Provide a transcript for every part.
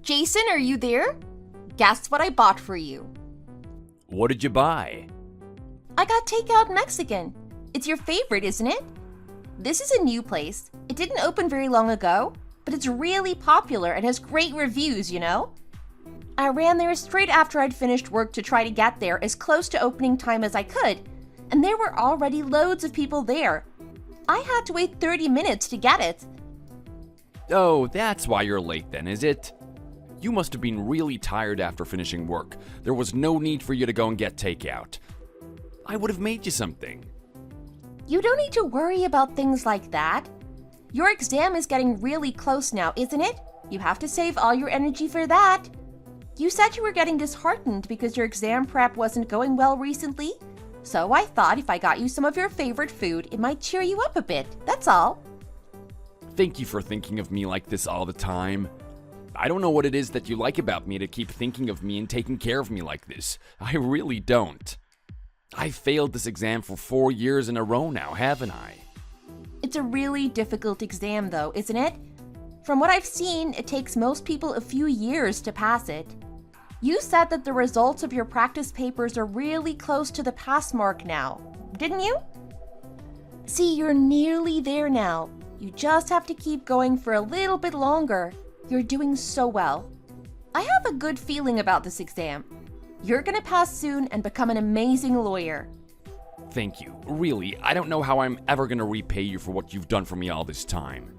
Jason, are you there? Guess what I bought for you? What did you buy? I got takeout Mexican. It's your favorite, isn't it? This is a new place. It didn't open very long ago, but it's really popular and has great reviews, you know? I ran there straight after I'd finished work to try to get there as close to opening time as I could, and there were already loads of people there. I had to wait 30 minutes to get it. Oh, that's why you're late then, is it? You must have been really tired after finishing work. There was no need for you to go and get takeout. I would have made you something. You don't need to worry about things like that. Your exam is getting really close now, isn't it? You have to save all your energy for that. You said you were getting disheartened because your exam prep wasn't going well recently. So I thought if I got you some of your favorite food, it might cheer you up a bit, that's all. Thank you for thinking of me like this all the time. I don't know what it is that you like about me to keep thinking of me and taking care of me like this. I really don't. I've failed this exam for 4 years in a row now, haven't I? It's a really difficult exam though, isn't it? From what I've seen, it takes most people a few years to pass it. You said that the results of your practice papers are really close to the pass mark now, didn't you? See, you're nearly there now. You just have to keep going for a little bit longer. You're doing so well. I have a good feeling about this exam. You're gonna pass soon and become an amazing lawyer. Thank you. Really, I don't know how I'm ever gonna repay you for what you've done for me all this time.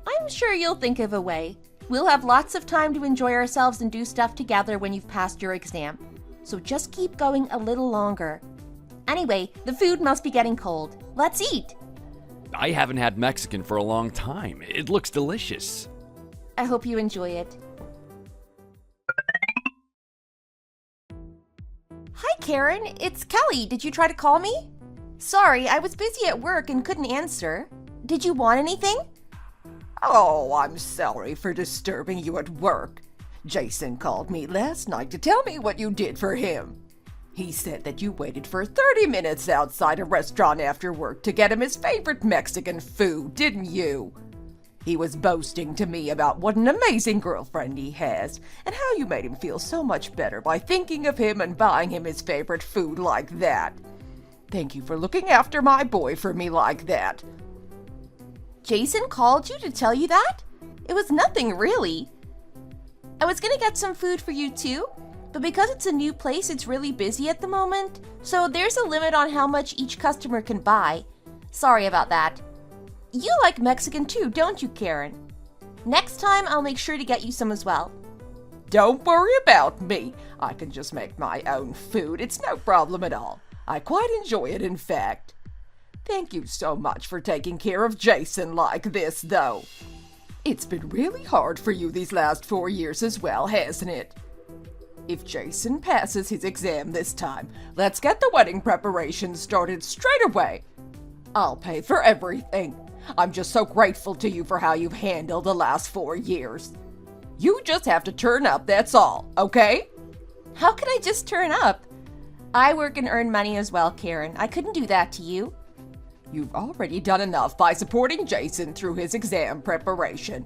I'm sure you'll think of a way. We'll have lots of time to enjoy ourselves and do stuff together when you've passed your exam. So just keep going a little longer. Anyway, the food must be getting cold. Let's eat. I haven't had Mexican for a long time. It looks delicious. I hope you enjoy it. Hi, Karen. It's Kelly. Did you try to call me? Sorry, I was busy at work and couldn't answer. Did you want anything? Oh, I'm sorry for disturbing you at work. Jason called me last night to tell me what you did for him. He said that you waited for 30 minutes outside a restaurant after work to get him his favorite Mexican food, didn't you? He was boasting to me about what an amazing girlfriend he has and how you made him feel so much better by thinking of him and buying him his favorite food like that. Thank you for looking after my boy for me like that. Jason called you to tell you that? It was nothing, really. I was gonna get some food for you too, but because it's a new place, it's really busy at the moment, so there's a limit on how much each customer can buy. Sorry about that. You like Mexican too, don't you, Karen? Next time, I'll make sure to get you some as well. Don't worry about me. I can just make my own food. It's no problem at all. I quite enjoy it, in fact. Thank you so much for taking care of Jason like this, though. It's been really hard for you these last 4 years as well, hasn't it? If Jason passes his exam this time, let's get the wedding preparations started straight away. I'll pay for everything. I'm just so grateful to you for how you've handled the last 4 years. You just have to turn up, that's all, okay? How can I just turn up? I work and earn money as well, Karen. I couldn't do that to you. You've already done enough by supporting Jason through his exam preparation.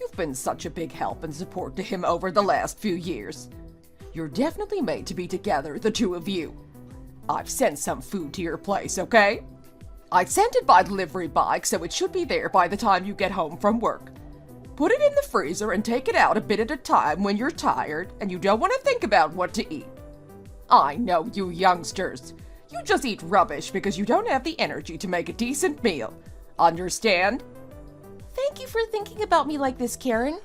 You've been such a big help and support to him over the last few years. You're definitely made to be together, the two of you. I've sent some food to your place, okay? I sent it by delivery bike, so it should be there by the time you get home from work. Put it in the freezer and take it out a bit at a time when you're tired and you don't want to think about what to eat. I know you youngsters. You just eat rubbish because you don't have the energy to make a decent meal. Understand? Thank you for thinking about me like this, Karen.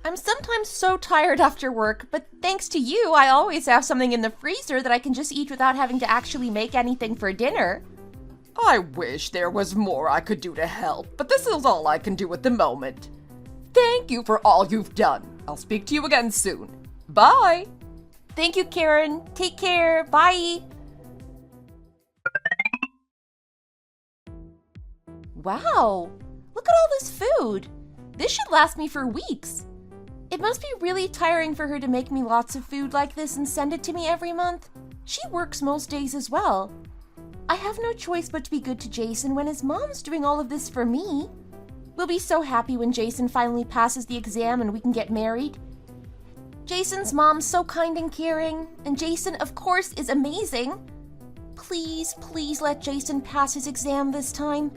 I'm sometimes so tired after work, but thanks to you, I always have something in the freezer that I can just eat without having to actually make anything for dinner. I wish there was more I could do to help, but this is all I can do at the moment. Thank you for all you've done. I'll speak to you again soon. Bye! Thank you, Karen. Take care. Bye! Wow! Look at all this food! This should last me for weeks. It must be really tiring for her to make me lots of food like this and send it to me every month. She works most days as well. I have no choice but to be good to Jason when his mom's doing all of this for me. We'll be so happy when Jason finally passes the exam and we can get married. Jason's mom's so kind and caring, and Jason, of course, is amazing. Please, please let Jason pass his exam this time.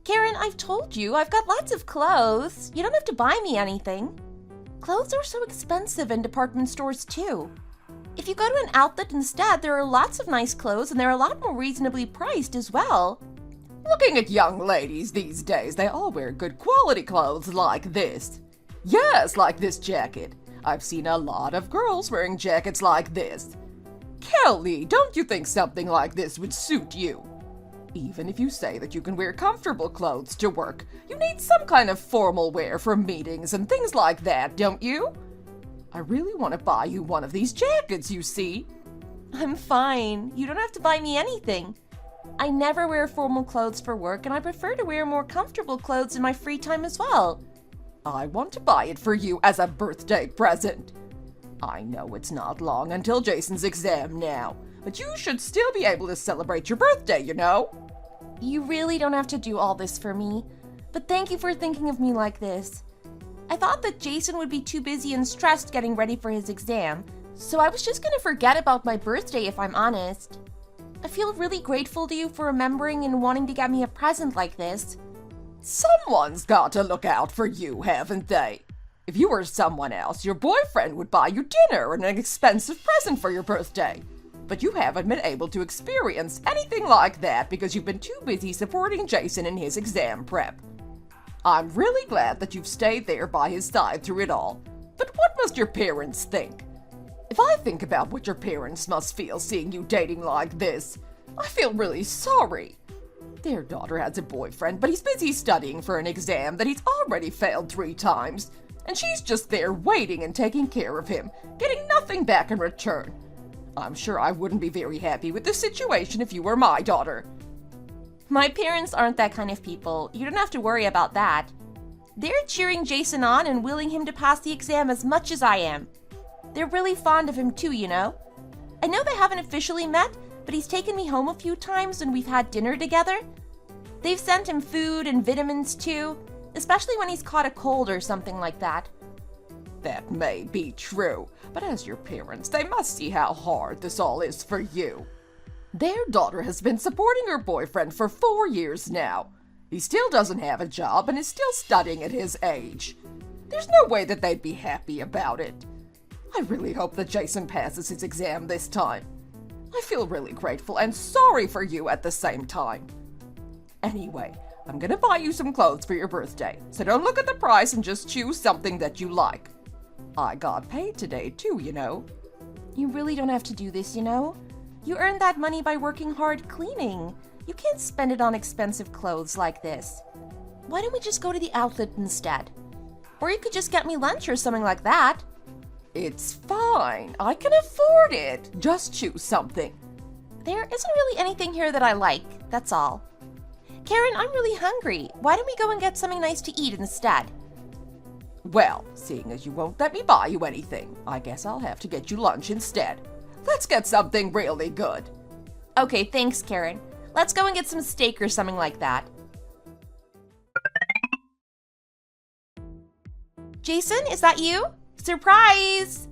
Karen, I've told you, I've got lots of clothes. You don't have to buy me anything. Clothes are so expensive in department stores too. If you go to an outlet instead, there are lots of nice clothes and they're a lot more reasonably priced as well. Looking at young ladies these days, they all wear good quality clothes like this. Yes, like this jacket. I've seen a lot of girls wearing jackets like this. Kelly, don't you think something like this would suit you? Even if you say that you can wear comfortable clothes to work, you need some kind of formal wear for meetings and things like that, don't you? I really want to buy you one of these jackets, you see. I'm fine. You don't have to buy me anything. I never wear formal clothes for work, and I prefer to wear more comfortable clothes in my free time as well. I want to buy it for you as a birthday present. I know it's not long until Jason's exam now, but you should still be able to celebrate your birthday, you know? You really don't have to do all this for me, but thank you for thinking of me like this. I thought that Jason would be too busy and stressed getting ready for his exam, so I was just gonna forget about my birthday if I'm honest. I feel really grateful to you for remembering and wanting to get me a present like this. Someone's got to look out for you, haven't they? If you were someone else, your boyfriend would buy you dinner and an expensive present for your birthday. But you haven't been able to experience anything like that because you've been too busy supporting Jason in his exam prep. I'm really glad that you've stayed there by his side through it all. But what must your parents think? If I think about what your parents must feel seeing you dating like this, I feel really sorry. Their daughter has a boyfriend, but he's busy studying for an exam that he's already failed 3 times, and she's just there waiting and taking care of him, getting nothing back in return. I'm sure I wouldn't be very happy with the situation if you were my daughter. My parents aren't that kind of people. You don't have to worry about that. They're cheering Jason on and willing him to pass the exam as much as I am. They're really fond of him too, you know. I know they haven't officially met, but he's taken me home a few times and we've had dinner together. They've sent him food and vitamins too, especially when he's caught a cold or something like that. That may be true, but as your parents, they must see how hard this all is for you. Their daughter has been supporting her boyfriend for 4 years now. He still doesn't have a job and is still studying at his age. There's no way that they'd be happy about it. I really hope that Jason passes his exam this time. I feel really grateful and sorry for you at the same time. Anyway, I'm gonna buy you some clothes for your birthday, so don't look at the price and just choose something that you like. I got paid today too, you know. You really don't have to do this, you know. You earned that money by working hard cleaning. You can't spend it on expensive clothes like this. Why don't we just go to the outlet instead? Or you could just get me lunch or something like that. It's fine. I can afford it. Just choose something. There isn't really anything here that I like, that's all. Karen, I'm really hungry. Why don't we go and get something nice to eat instead? Well, seeing as you won't let me buy you anything, I guess I'll have to get you lunch instead. Let's get something really good. Okay, thanks, Karen. Let's go and get some steak or something like that. Jason, is that you? Surprise!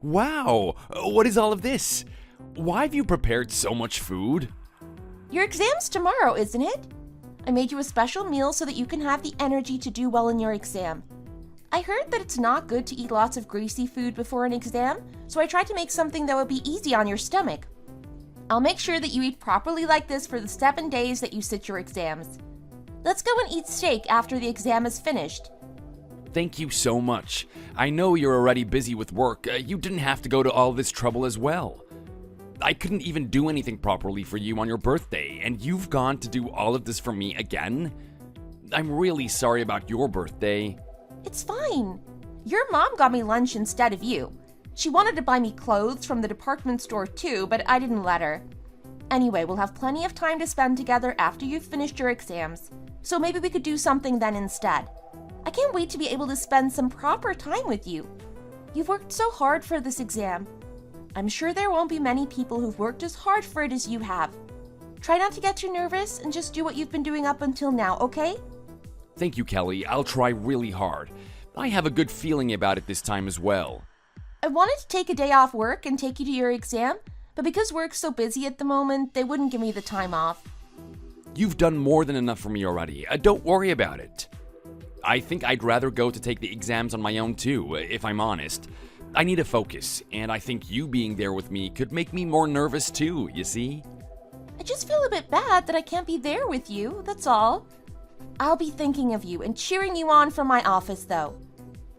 Wow, what is all of this? Why have you prepared so much food? Your exam's tomorrow, isn't it? I made you a special meal so that you can have the energy to do well in your exam. I heard that it's not good to eat lots of greasy food before an exam, so I tried to make something that would be easy on your stomach. I'll make sure that you eat properly like this for the 7 days that you sit your exams. Let's go and eat steak after the exam is finished. Thank you so much. I know you're already busy with work. You didn't have to go to all this trouble as well. I couldn't even do anything properly for you on your birthday, and you've gone to do all of this for me again? I'm really sorry about your birthday. It's fine. Your mom got me lunch instead of you. She wanted to buy me clothes from the department store too, but I didn't let her. Anyway, we'll have plenty of time to spend together after you've finished your exams, so maybe we could do something then instead. I can't wait to be able to spend some proper time with you. You've worked so hard for this exam. I'm sure there won't be many people who've worked as hard for it as you have. Try not to get too nervous and just do what you've been doing up until now, okay? Thank you, Kelly. I'll try really hard. I have a good feeling about it this time as well. I wanted to take a day off work and take you to your exam, but because work's so busy at the moment, they wouldn't give me the time off. You've done more than enough for me already. Don't worry about it. I think I'd rather go to take the exams on my own too, if I'm honest. I need to focus, and I think you being there with me could make me more nervous too, you see? I just feel a bit bad that I can't be there with you, that's all. I'll be thinking of you and cheering you on from my office, though.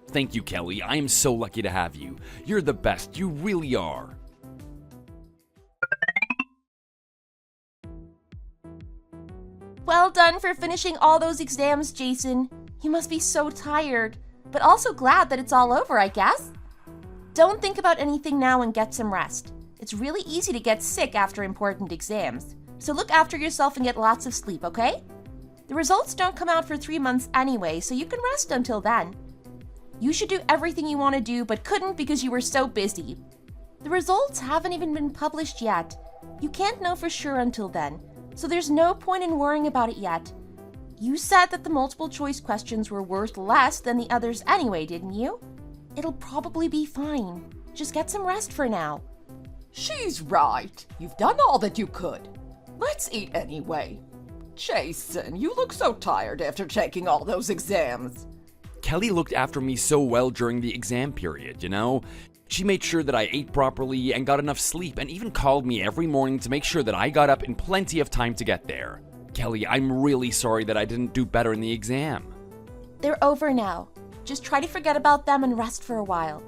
Thank you, Kelly. I am so lucky to have you. You're the best. You really are. Well done for finishing all those exams, Jason. You must be so tired, but also glad that it's all over, I guess. Don't think about anything now and get some rest. It's really easy to get sick after important exams, so look after yourself and get lots of sleep, okay? The results don't come out for 3 months anyway, so you can rest until then. You should do everything you want to do, but couldn't because you were so busy. The results haven't even been published yet. You can't know for sure until then, so there's no point in worrying about it yet. You said that the multiple choice questions were worth less than the others anyway, didn't you? It'll probably be fine. Just get some rest for now. She's right. You've done all that you could. Let's eat anyway. Jason, you look so tired after taking all those exams. Kelly looked after me so well during the exam period, you know? She made sure that I ate properly and got enough sleep and even called me every morning to make sure that I got up in plenty of time to get there. Kelly, I'm really sorry that I didn't do better in the exam. They're over now. Just try to forget about them and rest for a while.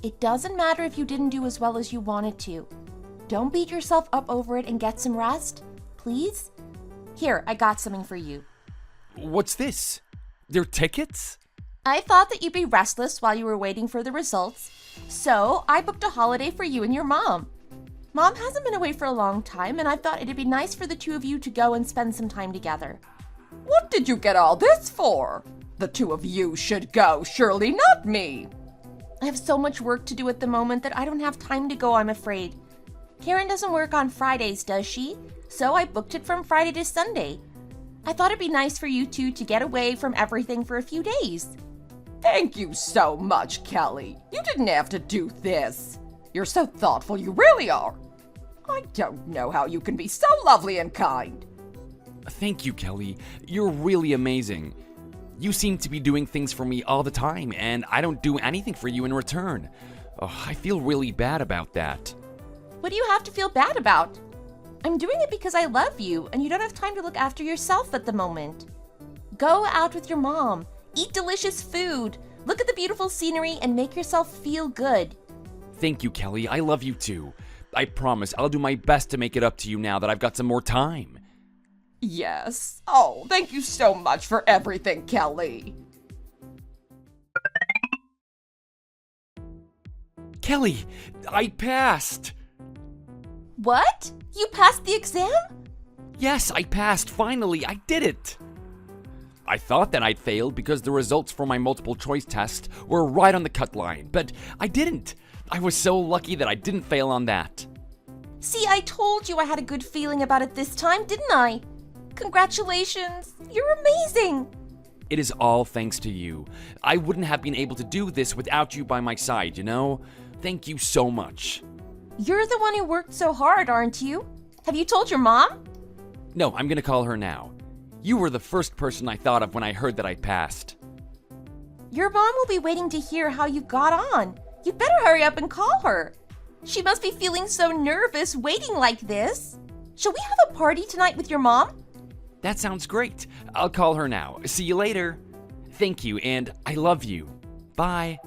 It doesn't matter if you didn't do as well as you wanted to. Don't beat yourself up over it and get some rest, please. Here, I got something for you. What's this? They're tickets? I thought that you'd be restless while you were waiting for the results, so I booked a holiday for you and your mom. Mom hasn't been away for a long time, and I thought it'd be nice for the two of you to go and spend some time together. What did you get all this for? The two of you should go, surely not me. I have so much work to do at the moment that I don't have time to go, I'm afraid. Karen doesn't work on Fridays, does she? So I booked it from Friday to Sunday. I thought it'd be nice for you two to get away from everything for a few days. Thank you so much, Kelly. You didn't have to do this. You're so thoughtful, you really are. I don't know how you can be so lovely and kind. Thank you, Kelly. You're really amazing. You seem to be doing things for me all the time, and I don't do anything for you in return. Oh, I feel really bad about that. What do you have to feel bad about? I'm doing it because I love you, and you don't have time to look after yourself at the moment. Go out with your mom. Eat delicious food. Look at the beautiful scenery and make yourself feel good. Thank you, Kelly. I love you too. I promise I'll do my best to make it up to you now that I've got some more time. Yes. Oh, thank you so much for everything, Kelly. Kelly, I passed. What? You passed the exam? Yes, I passed. Finally, I did it. I thought that I'd failed because the results for my multiple choice test were right on the cut line, but I didn't. I was so lucky that I didn't fail on that. See, I told you I had a good feeling about it this time, didn't I? Congratulations! You're amazing! It is all thanks to you. I wouldn't have been able to do this without you by my side, you know? Thank you so much. You're the one who worked so hard, aren't you? Have you told your mom? No, I'm gonna call her now. You were the first person I thought of when I heard that I passed. Your mom will be waiting to hear how you got on. You'd better hurry up and call her. She must be feeling so nervous waiting like this. Shall we have a party tonight with your mom? That sounds great. I'll call her now. See you later. Thank you, and I love you. Bye.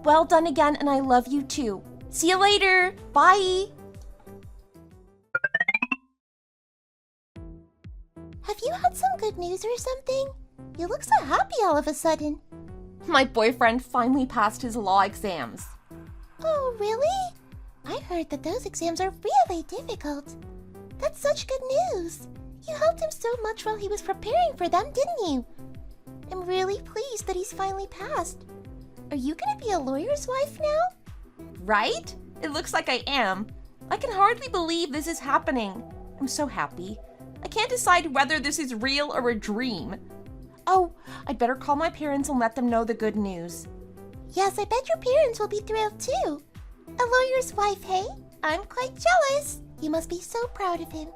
Well done again, and I love you too. See you later. Bye. Have you had some good news or something? You look so happy all of a sudden. My boyfriend finally passed his law exams. Oh, really? I heard that those exams are really difficult. That's such good news. You helped him so much while he was preparing for them, didn't you? I'm really pleased that he's finally passed. Are you gonna be a lawyer's wife now? Right? It looks like I am. I can hardly believe this is happening. I'm so happy. I can't decide whether this is real or a dream. Oh, I'd better call my parents and let them know the good news. Yes, I bet your parents will be thrilled too. A lawyer's wife, hey? I'm quite jealous. You must be so proud of him.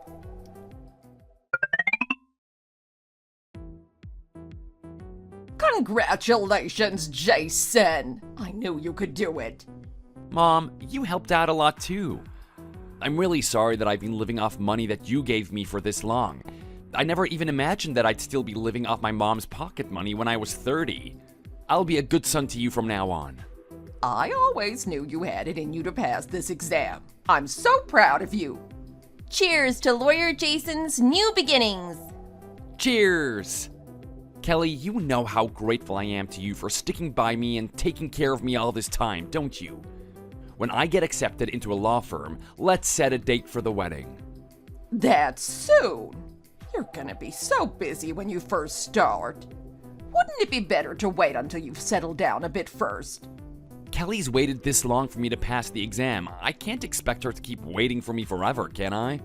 Congratulations, Jason! I knew you could do it. Mom, you helped out a lot too. I'm really sorry that I've been living off money that you gave me for this long. I never even imagined that I'd still be living off my mom's pocket money when I was 30. I'll be a good son to you from now on. I always knew you had it in you to pass this exam. I'm so proud of you. Cheers to Lawyer Jason's new beginnings. Cheers! Kelly, you know how grateful I am to you for sticking by me and taking care of me all this time, don't you? When I get accepted into a law firm, let's set a date for the wedding. That soon? You're gonna be so busy when you first start. Wouldn't it be better to wait until you've settled down a bit first? Kelly's waited this long for me to pass the exam. I can't expect her to keep waiting for me forever, can I?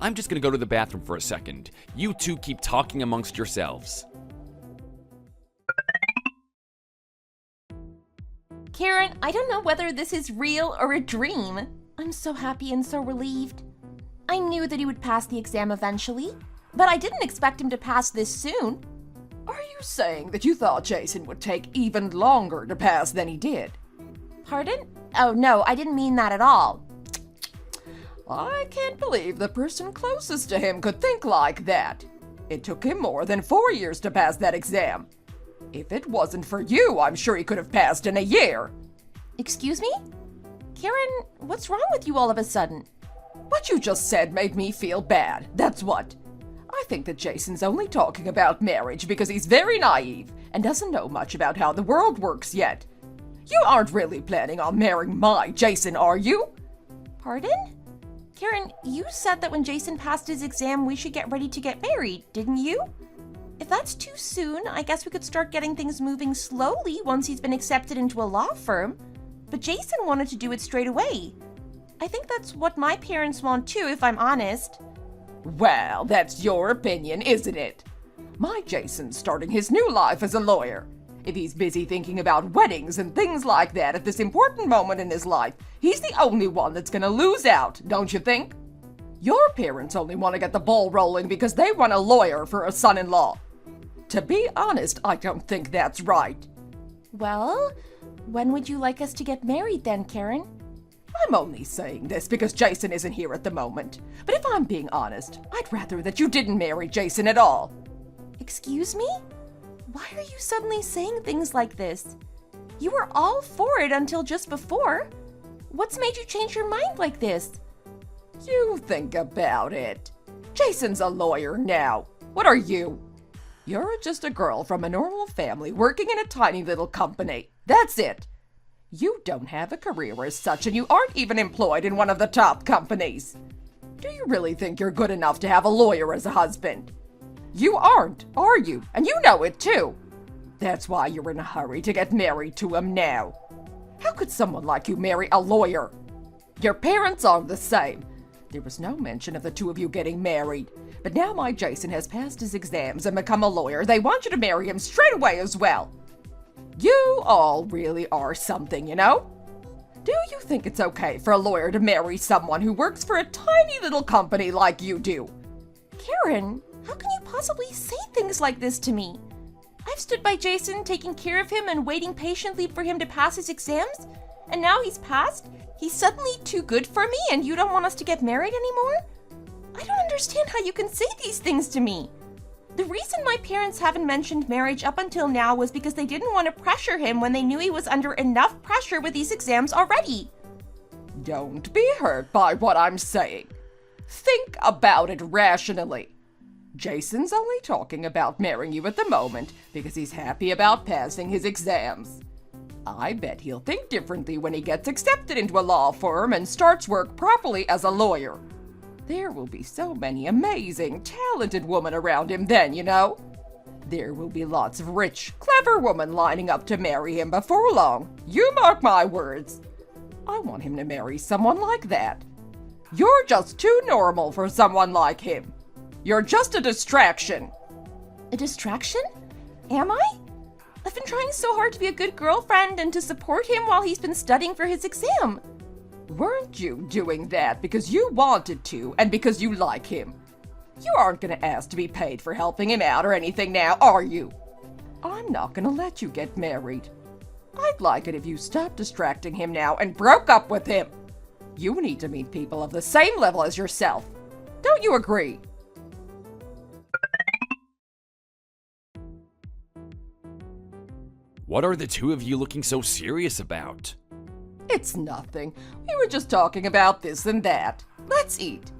I'm just gonna go to the bathroom for a second. You two keep talking amongst yourselves. Karen, I don't know whether this is real or a dream. I'm so happy and so relieved. I knew that he would pass the exam eventually, but I didn't expect him to pass this soon. Are you saying that you thought Jason would take even longer to pass than he did? Pardon? Oh no, I didn't mean that at all. I can't believe the person closest to him could think like that. It took him more than 4 years to pass that exam. If it wasn't for you, I'm sure he could have passed in a year. Excuse me? Karen, what's wrong with you all of a sudden? What you just said made me feel bad, that's what. I think that Jason's only talking about marriage because he's very naive and doesn't know much about how the world works yet. You aren't really planning on marrying my Jason, are you? Pardon? Karen, you said that when Jason passed his exam, we should get ready to get married, didn't you? If that's too soon, I guess we could start getting things moving slowly once he's been accepted into a law firm. But Jason wanted to do it straight away. I think that's what my parents want too, if I'm honest. Well, that's your opinion, isn't it? My Jason's starting his new life as a lawyer. If he's busy thinking about weddings and things like that at this important moment in his life, he's the only one that's gonna lose out, don't you think? Your parents only want to get the ball rolling because they want a lawyer for a son-in-law. To be honest, I don't think that's right. Well, when would you like us to get married then, Karen? I'm only saying this because Jason isn't here at the moment. But if I'm being honest, I'd rather that you didn't marry Jason at all. Excuse me? Why are you suddenly saying things like this? You were all for it until just before. What's made you change your mind like this? You think about it. Jason's a lawyer now. What are you? You're just a girl from a normal family working in a tiny little company. That's it. You don't have a career as such, and you aren't even employed in one of the top companies. Do you really think you're good enough to have a lawyer as a husband? You aren't, are you? And you know it too. That's why you're in a hurry to get married to him now. How could someone like you marry a lawyer? Your parents are the same. There was no mention of the two of you getting married. But now my Jason has passed his exams and become a lawyer. They want you to marry him straight away as well. You all really are something, you know? Do you think it's okay for a lawyer to marry someone who works for a tiny little company like you do? Karen, how can you possibly say things like this to me? I've stood by Jason, taking care of him and waiting patiently for him to pass his exams, and now he's passed? He's suddenly too good for me and you don't want us to get married anymore? I don't understand how you can say these things to me. The reason my parents haven't mentioned marriage up until now was because they didn't want to pressure him when they knew he was under enough pressure with these exams already. Don't be hurt by what I'm saying. Think about it rationally. Jason's only talking about marrying you at the moment because he's happy about passing his exams. I bet he'll think differently when he gets accepted into a law firm and starts work properly as a lawyer. There will be so many amazing, talented women around him then, you know. There will be lots of rich, clever women lining up to marry him before long. You mark my words. I want him to marry someone like that. You're just too normal for someone like him. You're just a distraction. A distraction? Am I? I've been trying so hard to be a good girlfriend and to support him while he's been studying for his exam. Weren't you doing that because you wanted to and because you like him? You aren't gonna ask to be paid for helping him out or anything now, are you? I'm not gonna let you get married. I'd like it if you stopped distracting him now and broke up with him. You need to meet people of the same level as yourself. Don't you agree? What are the two of you looking so serious about? It's nothing. We were just talking about this and that. Let's eat.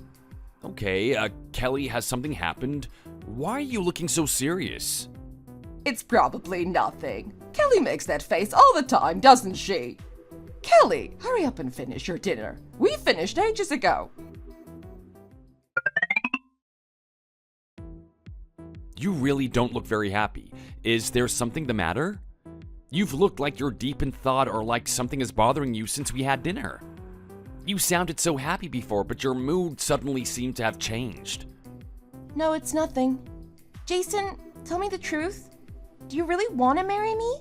Okay, Kelly, has something happened? Why are you looking so serious? It's probably nothing. Kelly makes that face all the time, doesn't she? Kelly, hurry up and finish your dinner. We finished ages ago. You really don't look very happy. Is there something the matter? You've looked like you're deep in thought or like something is bothering you since we had dinner. You sounded so happy before, but your mood suddenly seemed to have changed. No, it's nothing. Jason, tell me the truth. Do you really want to marry me?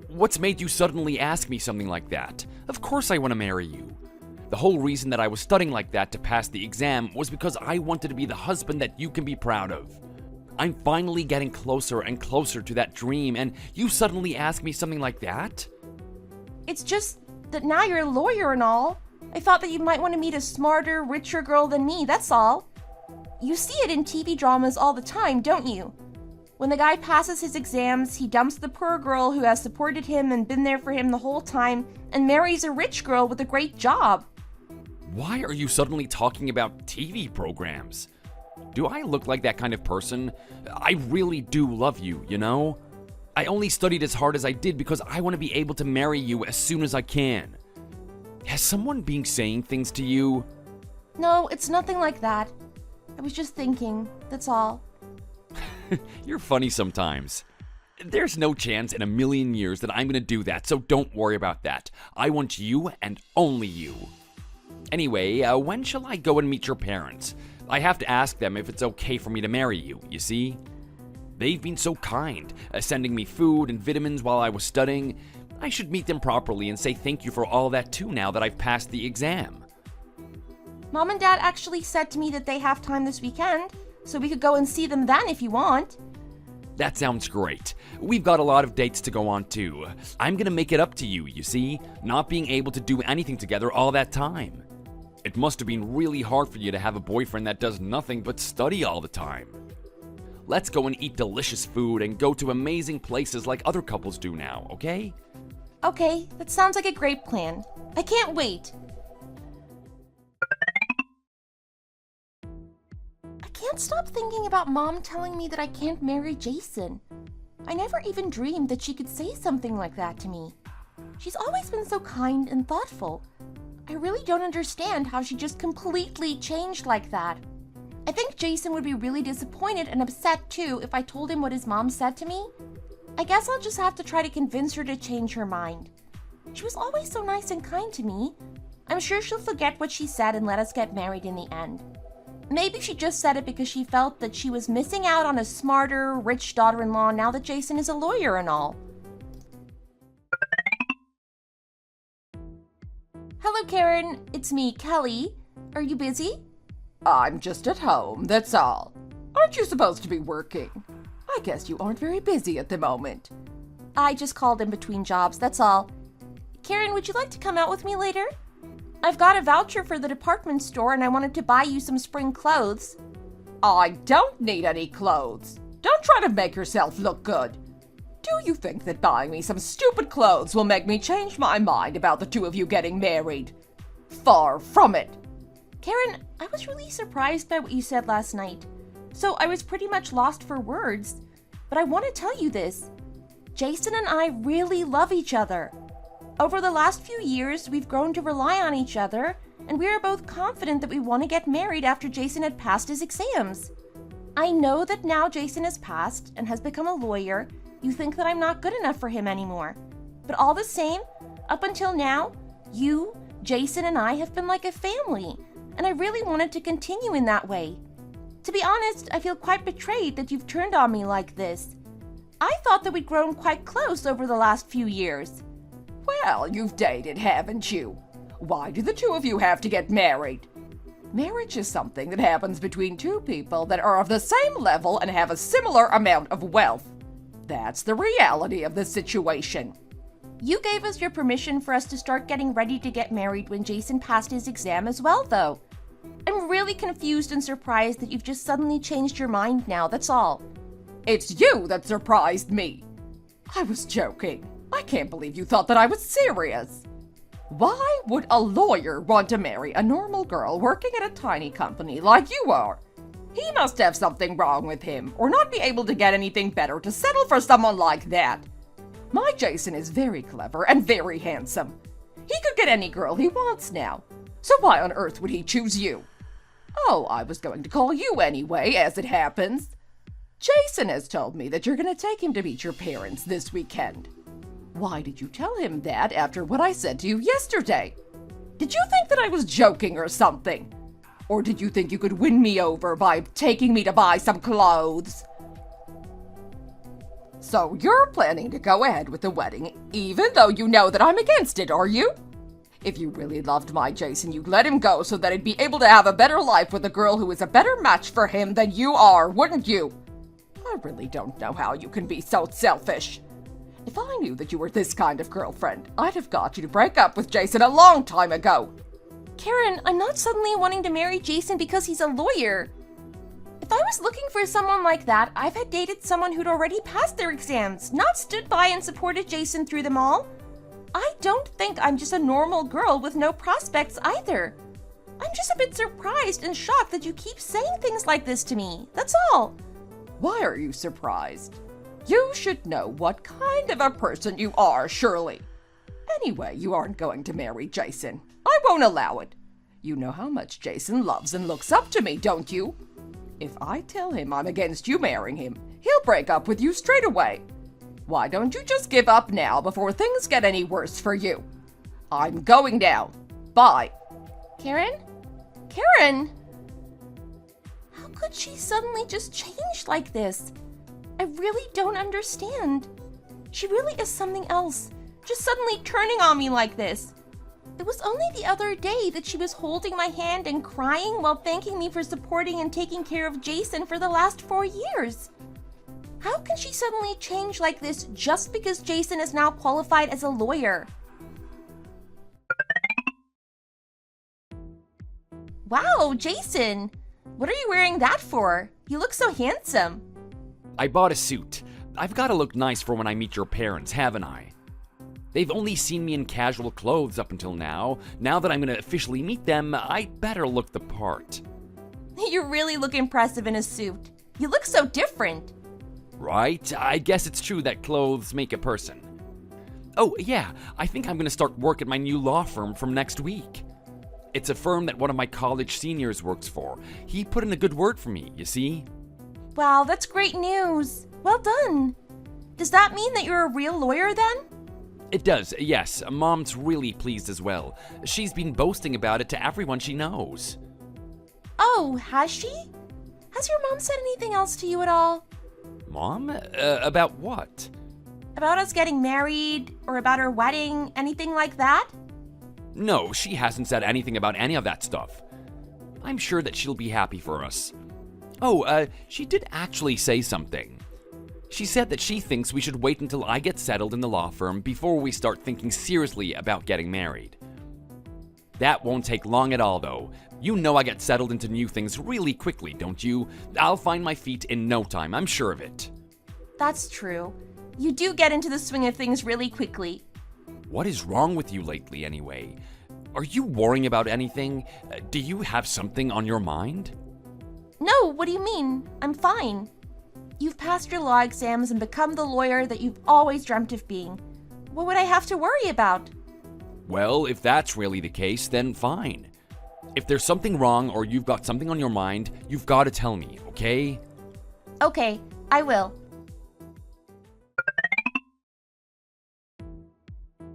What's made you suddenly ask me something like that? Of course I want to marry you. The whole reason that I was studying like that to pass the exam was because I wanted to be the husband that you can be proud of. I'm finally getting closer and closer to that dream, and you suddenly ask me something like that? It's just that now you're a lawyer and all. I thought that you might want to meet a smarter, richer girl than me, that's all. You see it in TV dramas all the time, don't you? When the guy passes his exams, he dumps the poor girl who has supported him and been there for him the whole time and marries a rich girl with a great job. Why are you suddenly talking about TV programs? Do I look like that kind of person? I really do love you, you know? I only studied as hard as I did because I want to be able to marry you as soon as I can. Has someone been saying things to you? No, it's nothing like that. I was just thinking, that's all. You're funny sometimes. There's no chance in a million years that I'm gonna do that, so don't worry about that. I want you and only you. Anyway, when shall I go and meet your parents? I have to ask them if it's okay for me to marry you, you see? They've been so kind, sending me food and vitamins while I was studying. I should meet them properly and say thank you for all that too now that I've passed the exam. Mom and Dad actually said to me that they have time this weekend, so we could go and see them then if you want. That sounds great. We've got a lot of dates to go on too. I'm gonna make it up to you, you see, not being able to do anything together all that time. It must have been really hard for you to have a boyfriend that does nothing but study all the time. Let's go and eat delicious food and go to amazing places like other couples do now, okay? Okay, that sounds like a great plan. I can't wait. I can't stop thinking about Mom telling me that I can't marry Jason. I never even dreamed that she could say something like that to me. She's always been so kind and thoughtful. I really don't understand how she just completely changed like that. I think Jason would be really disappointed and upset too if I told him what his mom said to me. I guess I'll just have to try to convince her to change her mind. She was always so nice and kind to me. I'm sure she'll forget what she said and let us get married in the end. Maybe she just said it because she felt that she was missing out on a smarter, rich daughter-in-law now that Jason is a lawyer and all. Hello, Karen. It's me, Kelly. Are you busy? I'm just at home, that's all. Aren't you supposed to be working? I guess you aren't very busy at the moment. I just called in between jobs, that's all. Karen, would you like to come out with me later? I've got a voucher for the department store and I wanted to buy you some spring clothes. I don't need any clothes. Don't try to make yourself look good. Do you think that buying me some stupid clothes will make me change my mind about the two of you getting married? Far from it. Karen, I was really surprised by what you said last night. So I was pretty much lost for words. But I want to tell you this. Jason and I really love each other. Over the last few years, we've grown to rely on each other, and we are both confident that we want to get married after Jason had passed his exams. I know that now Jason has passed and has become a lawyer, you think that I'm not good enough for him anymore. But all the same, up until now, you, Jason, and I have been like a family, and I really wanted to continue in that way. To be honest, I feel quite betrayed that you've turned on me like this. I thought that we'd grown quite close over the last few years. Well, you've dated, haven't you? Why do the two of you have to get married? Marriage is something that happens between two people that are of the same level and have a similar amount of wealth. That's the reality of the situation. You gave us your permission for us to start getting ready to get married when Jason passed his exam as well, though. I'm really confused and surprised that you've just suddenly changed your mind now, that's all. It's you that surprised me. I was joking. I can't believe you thought that I was serious. Why would a lawyer want to marry a normal girl working at a tiny company like you are? He must have something wrong with him, or not be able to get anything better to settle for someone like that. My Jason is very clever and very handsome. He could get any girl he wants now. So why on earth would he choose you? Oh, I was going to call you anyway, as it happens. Jason has told me that you're going to take him to meet your parents this weekend. Why did you tell him that after what I said to you yesterday? Did you think that I was joking or something? Or did you think you could win me over by taking me to buy some clothes? So you're planning to go ahead with the wedding, even though you know that I'm against it, are you? If you really loved my Jason, you'd let him go so that he'd be able to have a better life with a girl who is a better match for him than you are, wouldn't you? I really don't know how you can be so selfish. If I knew that you were this kind of girlfriend, I'd have got you to break up with Jason a long time ago. Karen, I'm not suddenly wanting to marry Jason because he's a lawyer. If I was looking for someone like that, I've had dated someone who'd already passed their exams, not stood by and supported Jason through them all. I don't think I'm just a normal girl with no prospects either. I'm just a bit surprised and shocked that you keep saying things like this to me, that's all. Why are you surprised? You should know what kind of a person you are, surely. Anyway, you aren't going to marry Jason. I won't allow it. You know how much Jason loves and looks up to me, don't you? If I tell him I'm against you marrying him, he'll break up with you straight away. Why don't you just give up now before things get any worse for you? I'm going now. Bye. Karen? Karen! How could she suddenly just change like this? I really don't understand. She really is something else, just suddenly turning on me like this. It was only the other day that she was holding my hand and crying while thanking me for supporting and taking care of Jason for the last 4 years. How can she suddenly change like this just because Jason is now qualified as a lawyer? Wow, Jason! What are you wearing that for? You look so handsome. I bought a suit. I've got to look nice for when I meet your parents, haven't I? They've only seen me in casual clothes up until now. Now that I'm going to officially meet them, I'd better look the part. You really look impressive in a suit. You look so different. Right? I guess it's true that clothes make a person. Oh, yeah, I think I'm going to start work at my new law firm from next week. It's a firm that one of my college seniors works for. He put in a good word for me, you see? Wow, that's great news. Well done. Does that mean that you're a real lawyer then? It does, yes. Mom's really pleased as well. She's been boasting about it to everyone she knows. Oh, has she? Has your mom said anything else to you at all? Mom? About what? About us getting married, or about our wedding, anything like that? No, she hasn't said anything about any of that stuff. I'm sure that she'll be happy for us. Oh, she did actually say something. She said that she thinks we should wait until I get settled in the law firm before we start thinking seriously about getting married. That won't take long at all, though. You know I get settled into new things really quickly, don't you? I'll find my feet in no time, I'm sure of it. That's true. You do get into the swing of things really quickly. What is wrong with you lately, anyway? Are you worrying about anything? Do you have something on your mind? No, what do you mean? I'm fine. You've passed your law exams and become the lawyer that you've always dreamt of being. What would I have to worry about? Well, if that's really the case, then fine. If there's something wrong or you've got something on your mind, you've got to tell me, okay? Okay, I will.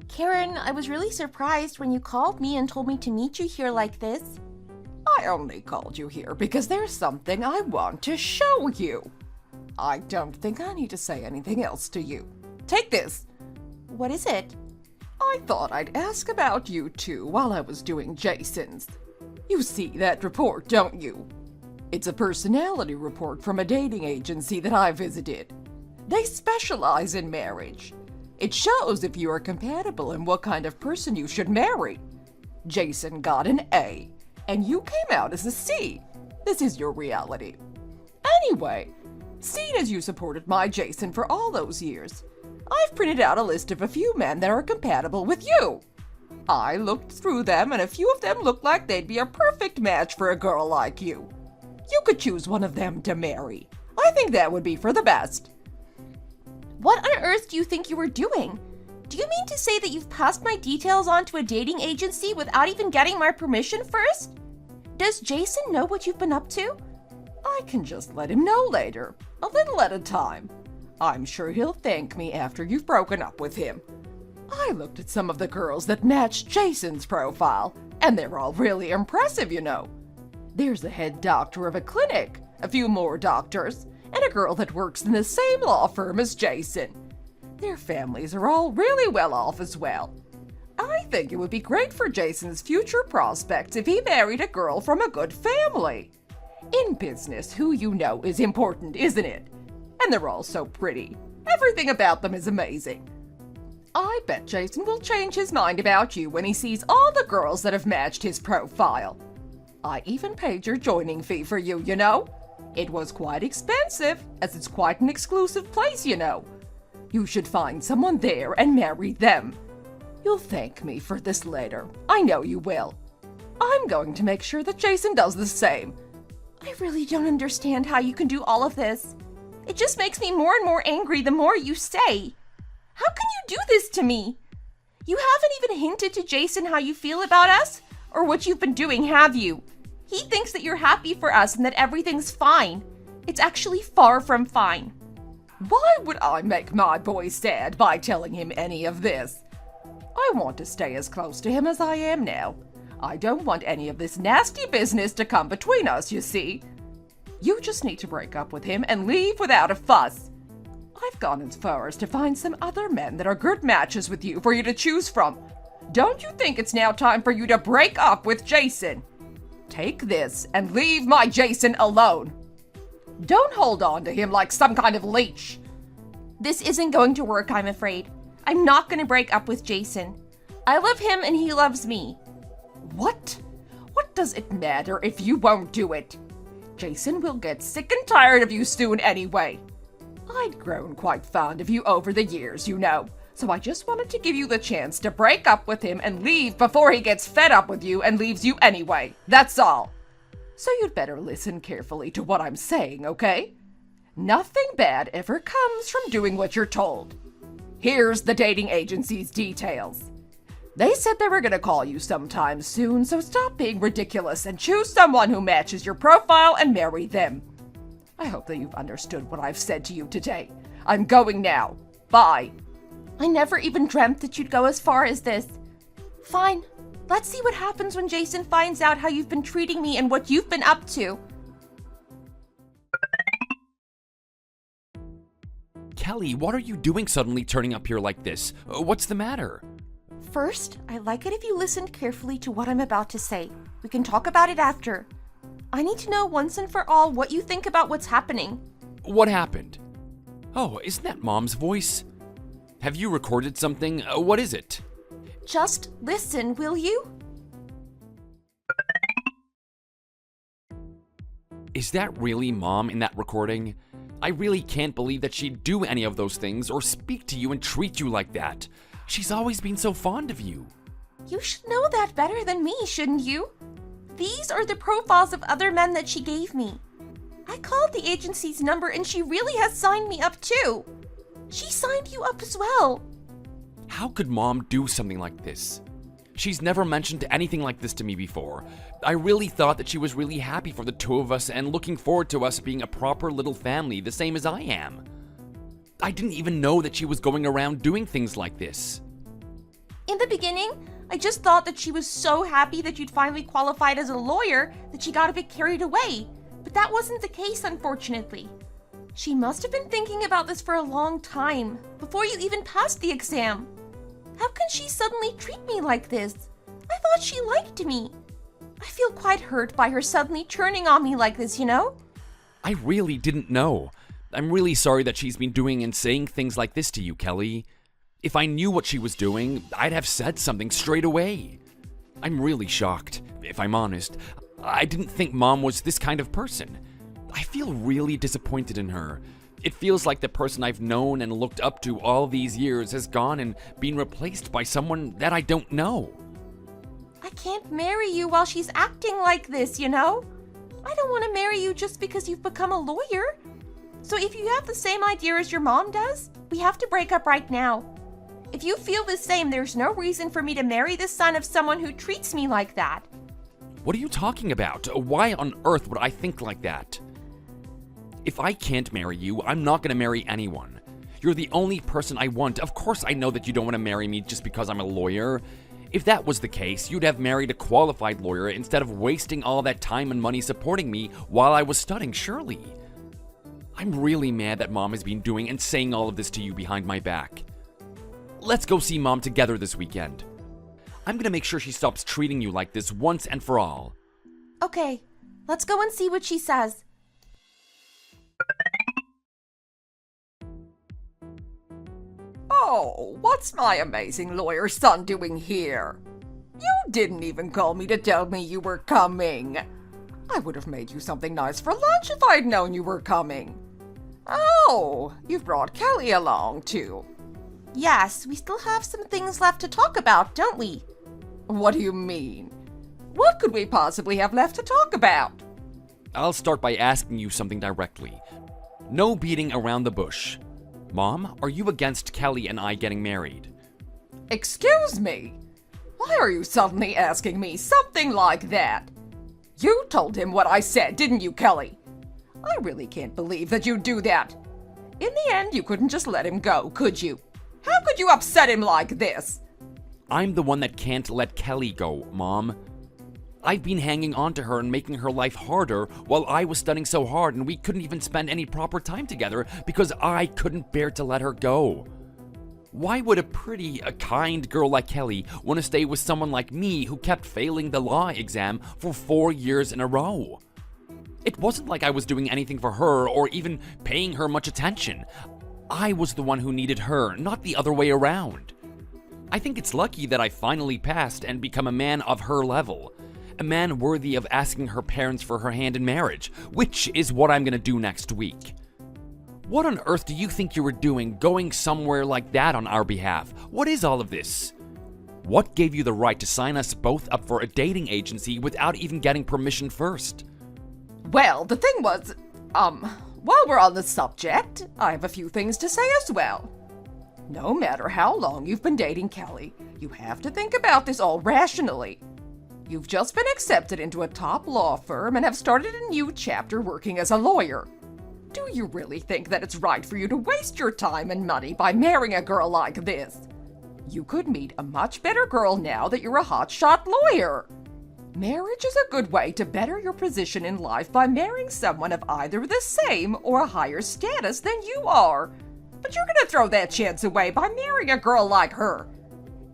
Karen, I was really surprised when you called me and told me to meet you here like this. I only called you here because there's something I want to show you. I don't think I need to say anything else to you. Take this. What is it? I thought I'd ask about you two while I was doing Jason's. You see that report, don't you? It's a personality report from a dating agency that I visited. They specialize in marriage. It shows if you are compatible and what kind of person you should marry. Jason got an A, and you came out as a C. This is your reality. Anyway, seeing as you supported my Jason for all those years, I've printed out a list of a few men that are compatible with you. I looked through them, and a few of them look like they'd be a perfect match for a girl like you. You could choose one of them to marry. I think that would be for the best. What on earth do you think you were doing? Do you mean to say that you've passed my details on to a dating agency without even getting my permission first? Does Jason know what you've been up to? I can just let him know later, a little at a time. I'm sure he'll thank me after you've broken up with him. I looked at some of the girls that matched Jason's profile, and they're all really impressive, you know. There's the head doctor of a clinic, a few more doctors, and a girl that works in the same law firm as Jason. Their families are all really well off as well. I think it would be great for Jason's future prospects if he married a girl from a good family. In business, who you know is important, isn't it? And they're all so pretty. Everything about them is amazing. I bet Jason will change his mind about you when he sees all the girls that have matched his profile. I even paid your joining fee for you, you know. It was quite expensive, as it's quite an exclusive place, you know. You should find someone there and marry them. You'll thank me for this later. I know you will. I'm going to make sure that Jason does the same. I really don't understand how you can do all of this. It just makes me more and more angry the more you say. How can you do this to me? You haven't even hinted to Jason how you feel about us or what you've been doing, have you? He thinks that you're happy for us and that everything's fine. It's actually far from fine. Why would I make my boy sad by telling him any of this? I want to stay as close to him as I am now. I don't want any of this nasty business to come between us, you see. You just need to break up with him and leave without a fuss. I've gone as far as to find some other men that are good matches with you for you to choose from. Don't you think it's now time for you to break up with Jason? Take this and leave my Jason alone. Don't hold on to him like some kind of leech. This isn't going to work, I'm afraid. I'm not going to break up with Jason. I love him and he loves me. What? What does it matter if you won't do it? Jason will get sick and tired of you soon anyway. I'd grown quite fond of you over the years, you know, so I just wanted to give you the chance to break up with him and leave before he gets fed up with you and leaves you anyway. That's all. So you'd better listen carefully to what I'm saying, okay? Nothing bad ever comes from doing what you're told. Here's the dating agency's details. They said they were going to call you sometime soon, so stop being ridiculous and choose someone who matches your profile and marry them. I hope that you've understood what I've said to you today. I'm going now. Bye. I never even dreamt that you'd go as far as this. Fine. Let's see what happens when Jason finds out how you've been treating me and what you've been up to. Kelly, what are you doing suddenly turning up here like this? What's the matter? First, I'd like it if you listened carefully to what I'm about to say. We can talk about it after. I need to know once and for all what you think about what's happening. What happened? Oh, isn't that Mom's voice? Have you recorded something? What is it? Just listen, will you? Is that really Mom in that recording? I really can't believe that she'd do any of those things or speak to you and treat you like that. She's always been so fond of you. You should know that better than me, shouldn't you? These are the profiles of other men that she gave me. I called the agency's number and she really has signed me up too. She signed you up as well. How could Mom do something like this? She's never mentioned anything like this to me before. I really thought that she was really happy for the two of us and looking forward to us being a proper little family, the same as I am. I didn't even know that she was going around doing things like this. In the beginning, I just thought that she was so happy that you'd finally qualified as a lawyer that she got a bit carried away. But that wasn't the case, unfortunately. She must have been thinking about this for a long time, before you even passed the exam. How can she suddenly treat me like this? I thought she liked me. I feel quite hurt by her suddenly turning on me like this, you know? I really didn't know. I'm really sorry that she's been doing and saying things like this to you, Kelly. If I knew what she was doing, I'd have said something straight away. I'm really shocked, if I'm honest. I didn't think Mom was this kind of person. I feel really disappointed in her. It feels like the person I've known and looked up to all these years has gone and been replaced by someone that I don't know. I can't marry you while she's acting like this, you know? I don't want to marry you just because you've become a lawyer. So if you have the same idea as your mom does, we have to break up right now. If you feel the same, there's no reason for me to marry the son of someone who treats me like that. What are you talking about? Why on earth would I think like that? If I can't marry you, I'm not going to marry anyone. You're the only person I want. Of course I know that you don't want to marry me just because I'm a lawyer. If that was the case, you'd have married a qualified lawyer instead of wasting all that time and money supporting me while I was studying, surely. I'm really mad that Mom has been doing and saying all of this to you behind my back. Let's go see Mom together this weekend. I'm gonna make sure she stops treating you like this once and for all. Okay, let's go and see what she says. Oh, what's my amazing lawyer son doing here? You didn't even call me to tell me you were coming. I would have made you something nice for lunch if I'd known you were coming. Oh, you've brought Kelly along too. Yes, we still have some things left to talk about, don't we? What do you mean? What could we possibly have left to talk about? I'll start by asking you something directly. No beating around the bush. Mom, are you against Kelly and I getting married? Excuse me? Why are you suddenly asking me something like that? You told him what I said, didn't you, Kelly? I really can't believe that you do that. In the end, you couldn't just let him go, could you? How could you upset him like this? I'm the one that can't let Kelly go, Mom. I've been hanging on to her and making her life harder while I was studying so hard and we couldn't even spend any proper time together because I couldn't bear to let her go. Why would a pretty, kind girl like Kelly want to stay with someone like me who kept failing the law exam for 4 years in a row? It wasn't like I was doing anything for her or even paying her much attention. I was the one who needed her, not the other way around. I think it's lucky that I finally passed and become a man of her level. A man worthy of asking her parents for her hand in marriage, which is what I'm gonna do next week. What on earth do you think you were doing going somewhere like that on our behalf? What is all of this? What gave you the right to sign us both up for a dating agency without even getting permission first? Well, the thing was, while we're on the subject, I have a few things to say as well. No matter how long you've been dating Kelly, you have to think about this all rationally. You've just been accepted into a top law firm and have started a new chapter working as a lawyer. Do you really think that it's right for you to waste your time and money by marrying a girl like this? You could meet a much better girl now that you're a hotshot lawyer. Marriage is a good way to better your position in life by marrying someone of either the same or a higher status than you are. But you're gonna throw that chance away by marrying a girl like her.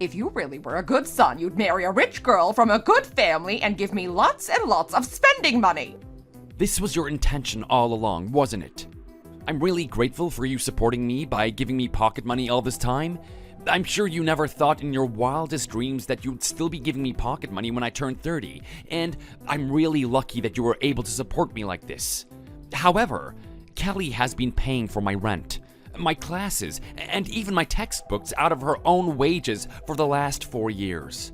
If you really were a good son, you'd marry a rich girl from a good family and give me lots and lots of spending money. This was your intention all along, wasn't it? I'm really grateful for you supporting me by giving me pocket money all this time. I'm sure you never thought in your wildest dreams that you'd still be giving me pocket money when I turned 30, and I'm really lucky that you were able to support me like this. However, Kelly has been paying for my rent, my classes, and even my textbooks out of her own wages for the last 4 years.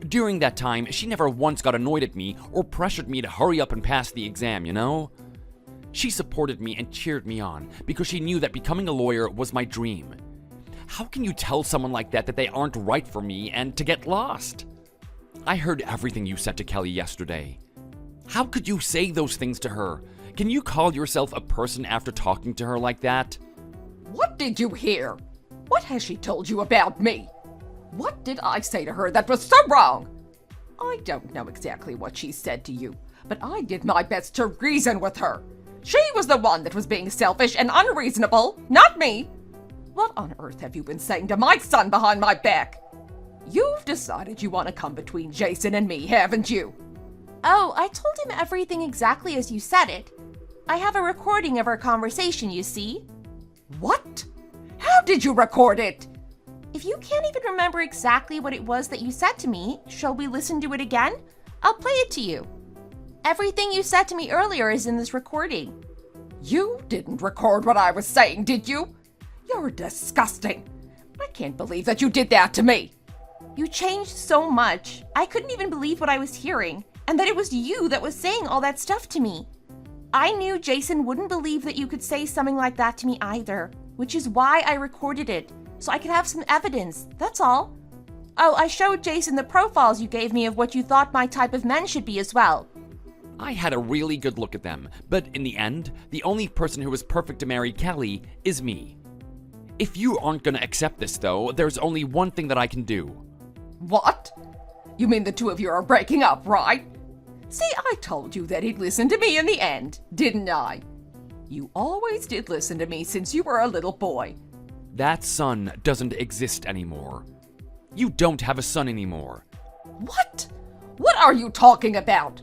During that time, she never once got annoyed at me or pressured me to hurry up and pass the exam, you know? She supported me and cheered me on because she knew that becoming a lawyer was my dream. How can you tell someone like that that they aren't right for me and to get lost? I heard everything you said to Kelly yesterday. How could you say those things to her? Can you call yourself a person after talking to her like that? What did you hear? What has she told you about me? What did I say to her that was so wrong? I don't know exactly what she said to you, but I did my best to reason with her. She was the one that was being selfish and unreasonable, not me. What on earth have you been saying to my son behind my back? You've decided you want to come between Jason and me, haven't you? Oh, I told him everything exactly as you said it. I have a recording of our conversation, you see. What? How did you record it? If you can't even remember exactly what it was that you said to me, shall we listen to it again? I'll play it to you. Everything you said to me earlier is in this recording. You didn't record what I was saying, did you? You're disgusting. I can't believe that you did that to me. You changed so much. I couldn't even believe what I was hearing, and that it was you that was saying all that stuff to me. I knew Jason wouldn't believe that you could say something like that to me either, which is why I recorded it, so I could have some evidence, that's all. Oh, I showed Jason the profiles you gave me of what you thought my type of men should be as well. I had a really good look at them, but in the end, the only person who was perfect to marry Kelly is me. If you aren't gonna accept this though, there's only one thing that I can do. What? You mean the two of you are breaking up, right? See, I told you that he'd listen to me in the end, didn't I? You always did listen to me since you were a little boy. That son doesn't exist anymore. You don't have a son anymore. What? What are you talking about?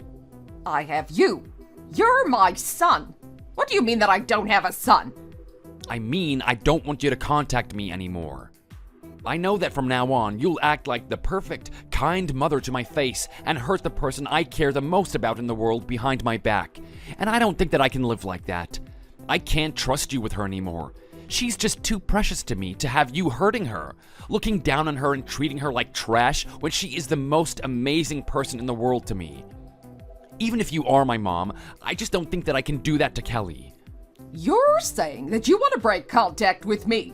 I have you. You're my son. What do you mean that I don't have a son? I mean, I don't want you to contact me anymore. I know that from now on, you'll act like the perfect, kind mother to my face and hurt the person I care the most about in the world behind my back. And I don't think that I can live like that. I can't trust you with her anymore. She's just too precious to me to have you hurting her, looking down on her and treating her like trash when she is the most amazing person in the world to me. Even if you are my mom, I just don't think that I can do that to Kelly. You're saying that you want to break contact with me,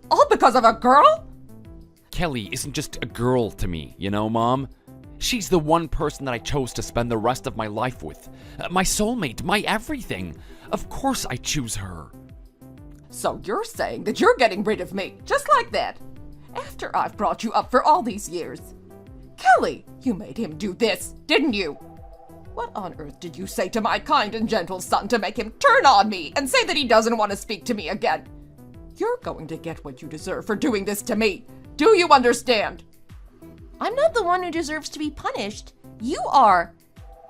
all because of a girl? Kelly isn't just a girl to me, you know, Mom? She's the one person that I chose to spend the rest of my life with. My soulmate, my everything. Of course I choose her. So you're saying that you're getting rid of me, just like that, after I've brought you up for all these years. Kelly, you made him do this, didn't you? What on earth did you say to my kind and gentle son to make him turn on me and say that he doesn't want to speak to me again? You're going to get what you deserve for doing this to me. Do you understand? I'm not the one who deserves to be punished. You are.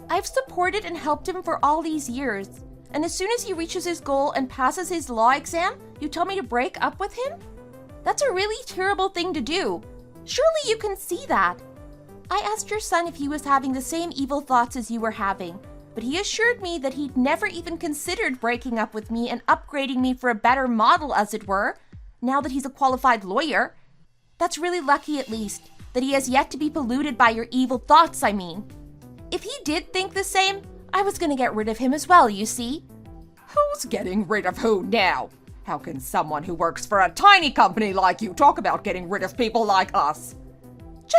I've supported and helped him for all these years. And as soon as he reaches his goal and passes his law exam, you tell me to break up with him? That's a really terrible thing to do. Surely you can see that. I asked your son if he was having the same evil thoughts as you were having, but he assured me that he'd never even considered breaking up with me and upgrading me for a better model, as it were, now that he's a qualified lawyer. That's really lucky, at least, that he has yet to be polluted by your evil thoughts, I mean. If he did think the same, I was gonna get rid of him as well, you see. Who's getting rid of who now? How can someone who works for a tiny company like you talk about getting rid of people like us?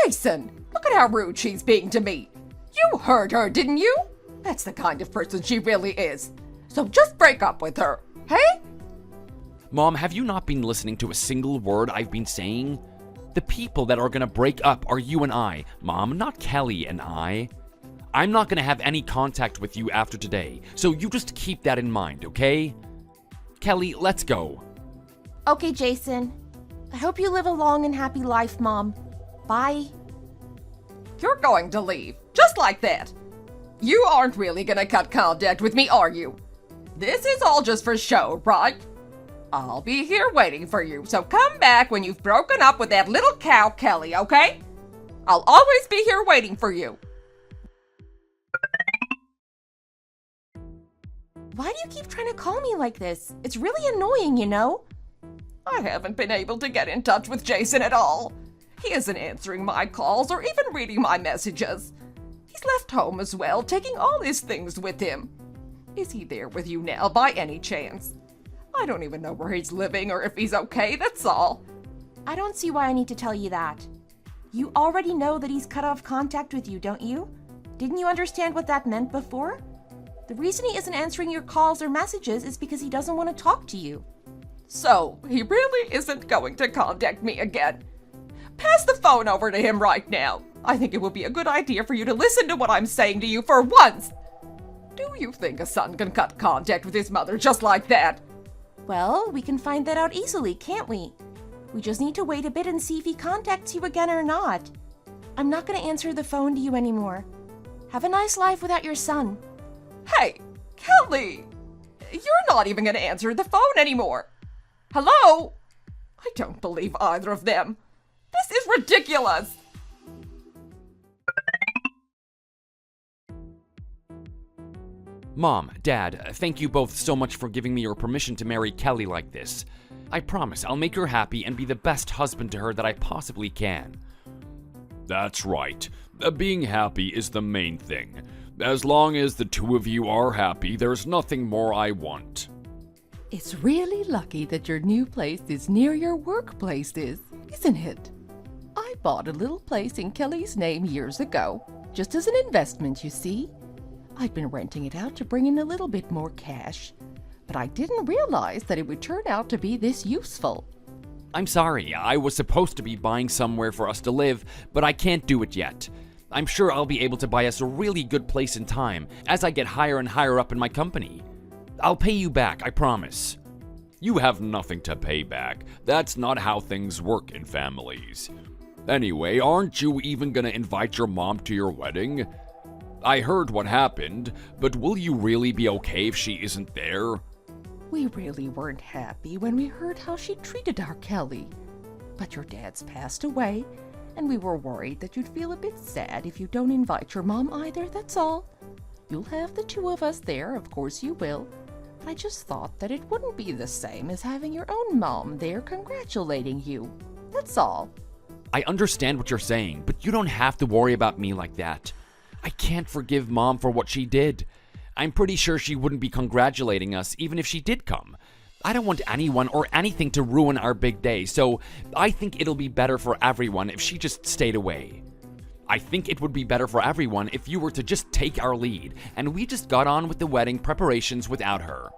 Jason, look at how rude she's being to me. You heard her, didn't you? That's the kind of person she really is. So just break up with her, hey? Mom, have you not been listening to a single word I've been saying? The people that are gonna break up are you and I, Mom, not Kelly and I. I'm not gonna have any contact with you after today, so you just keep that in mind, okay? Kelly, let's go. Okay, Jason. I hope you live a long and happy life, Mom. Bye. You're going to leave, just like that. You aren't really gonna cut contact with me, are you? This is all just for show, right? I'll be here waiting for you, so come back when you've broken up with that little cow, Kelly, okay? I'll always be here waiting for you. Why do you keep trying to call me like this? It's really annoying, you know? I haven't been able to get in touch with Jason at all. He isn't answering my calls or even reading my messages. He's left home as well, taking all his things with him. Is he there with you now by any chance? I don't even know where he's living or if he's okay, that's all. I don't see why I need to tell you that. You already know that he's cut off contact with you, don't you? Didn't you understand what that meant before? The reason he isn't answering your calls or messages is because he doesn't want to talk to you. So, he really isn't going to contact me again. Pass the phone over to him right now. I think it would be a good idea for you to listen to what I'm saying to you for once. Do you think a son can cut contact with his mother just like that? Well, we can find that out easily, can't we? We just need to wait a bit and see if he contacts you again or not. I'm not going to answer the phone to you anymore. Have a nice life without your son. Hey, Kelly! You're not even going to answer the phone anymore. Hello? I don't believe either of them. This is ridiculous. Mom, Dad, thank you both so much for giving me your permission to marry Kelly like this. I promise I'll make her happy and be the best husband to her that I possibly can. That's right. Being happy is the main thing. As long as the two of you are happy, there's nothing more I want. It's really lucky that your new place is near your workplace, isn't it? I bought a little place in Kelly's name years ago, just as an investment, you see. I'd been renting it out to bring in a little bit more cash, but I didn't realize that it would turn out to be this useful. I'm sorry, I was supposed to be buying somewhere for us to live, but I can't do it yet. I'm sure I'll be able to buy us a really good place in time as I get higher and higher up in my company. I'll pay you back, I promise. You have nothing to pay back. That's not how things work in families. Anyway, aren't you even gonna invite your mom to your wedding? I heard what happened, but will you really be okay if she isn't there? We really weren't happy when we heard how she treated our Kelly. But your dad's passed away, and we were worried that you'd feel a bit sad if you don't invite your mom either, that's all. You'll have the two of us there, of course you will. But I just thought that it wouldn't be the same as having your own mom there congratulating you. That's all. I understand what you're saying, but you don't have to worry about me like that. I can't forgive Mom for what she did. I'm pretty sure she wouldn't be congratulating us even if she did come. I don't want anyone or anything to ruin our big day, so I think it'll be better for everyone if she just stayed away. I think it would be better for everyone if you were to just take our lead and we just got on with the wedding preparations without her.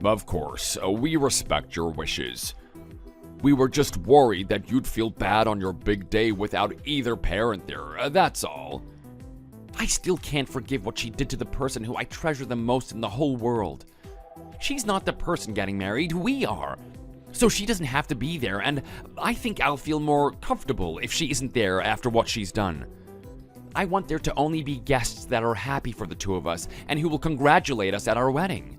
Of course, we respect your wishes. We were just worried that you'd feel bad on your big day without either parent there, that's all. I still can't forgive what she did to the person who I treasure the most in the whole world. She's not the person getting married, we are. So she doesn't have to be there, and I think I'll feel more comfortable if she isn't there after what she's done. I want there to only be guests that are happy for the two of us and who will congratulate us at our wedding.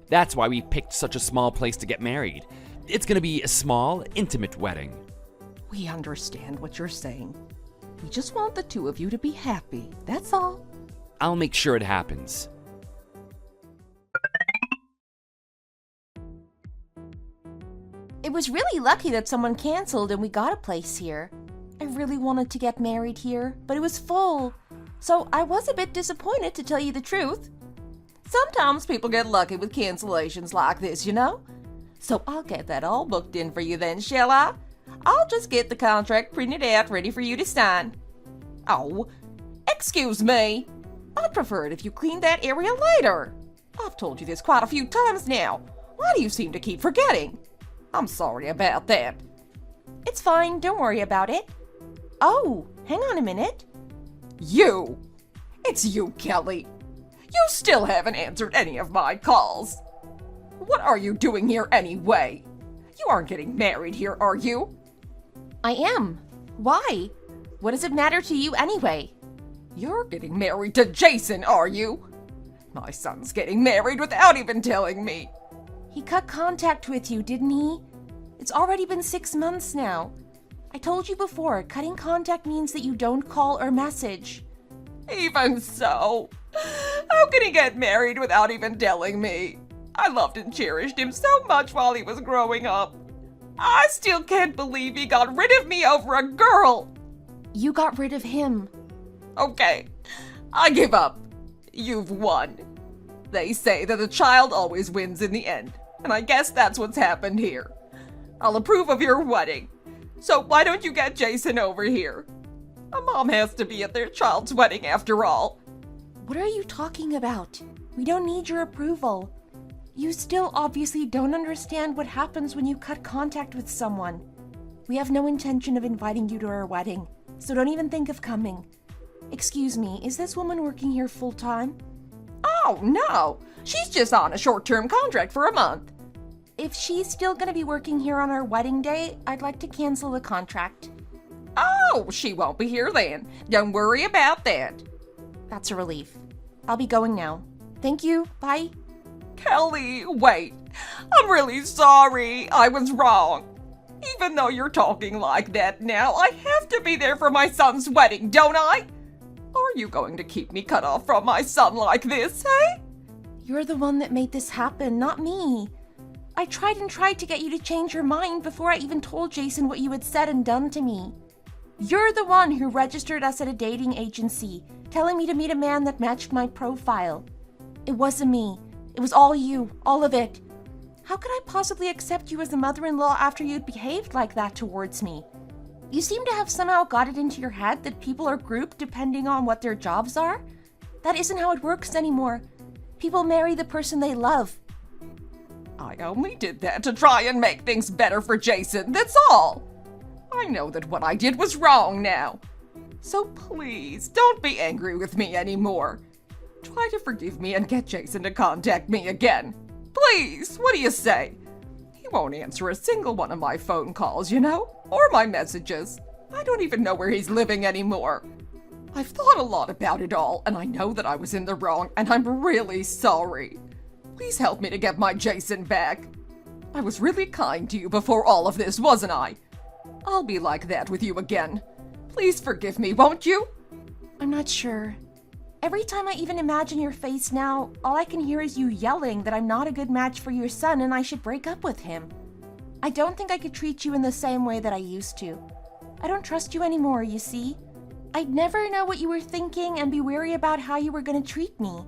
That's why we picked such a small place to get married. It's gonna be a small, intimate wedding. We understand what you're saying. We just want the two of you to be happy, that's all. I'll make sure it happens. It was really lucky that someone canceled and we got a place here. I really wanted to get married here, but it was full. So I was a bit disappointed, to tell you the truth. Sometimes people get lucky with cancellations like this, you know? So I'll get that all booked in for you then, shall I? I'll just get the contract printed out ready for you to sign. Oh, excuse me. I'd prefer it if you cleaned that area later. I've told you this quite a few times now. Why do you seem to keep forgetting? I'm sorry about that. It's fine, don't worry about it. Oh, hang on a minute. You! It's you, Kelly. You still haven't answered any of my calls. What are you doing here anyway? You aren't getting married here, are you? I am. Why? What does it matter to you anyway? You're getting married to Jason, are you? My son's getting married without even telling me. He cut contact with you, didn't he? It's already been 6 months now. I told you before, cutting contact means that you don't call or message. Even so, how can he get married without even telling me? I loved and cherished him so much while he was growing up. I still can't believe he got rid of me over a girl. You got rid of him. Okay, I give up. You've won. They say that the child always wins in the end, and I guess that's what's happened here. I'll approve of your wedding. So why don't you get Jason over here? A mom has to be at their child's wedding after all. What are you talking about? We don't need your approval. You still obviously don't understand what happens when you cut contact with someone. We have no intention of inviting you to our wedding, so don't even think of coming. Excuse me, is this woman working here full-time? Oh, no. She's just on a short-term contract for a month. If she's still gonna be working here on our wedding day, I'd like to cancel the contract. Oh, she won't be here then. Don't worry about that. That's a relief. I'll be going now. Thank you. Bye. Kelly, wait. I'm really sorry. I was wrong. Even though you're talking like that now, I have to be there for my son's wedding, don't I? Are you going to keep me cut off from my son like this, hey? You're the one that made this happen, not me. I tried and tried to get you to change your mind before I even told Jason what you had said and done to me. You're the one who registered us at a dating agency, telling me to meet a man that matched my profile. It wasn't me. It was all you, all of it. How could I possibly accept you as a mother-in-law after you'd behaved like that towards me? You seem to have somehow got it into your head that people are grouped depending on what their jobs are. That isn't how it works anymore. People marry the person they love. I only did that to try and make things better for Jason, that's all. I know that what I did was wrong now. So please, don't be angry with me anymore. Try to forgive me and get Jason to contact me again. Please, what do you say? He won't answer a single one of my phone calls, you know, or my messages. I don't even know where he's living anymore. I've thought a lot about it all, and I know that I was in the wrong, and I'm really sorry. Please help me to get my Jason back. I was really kind to you before all of this, wasn't I? I'll be like that with you again. Please forgive me, won't you? I'm not sure. Every time I even imagine your face now, all I can hear is you yelling that I'm not a good match for your son and I should break up with him. I don't think I could treat you in the same way that I used to. I don't trust you anymore, you see? I'd never know what you were thinking and be wary about how you were going to treat me.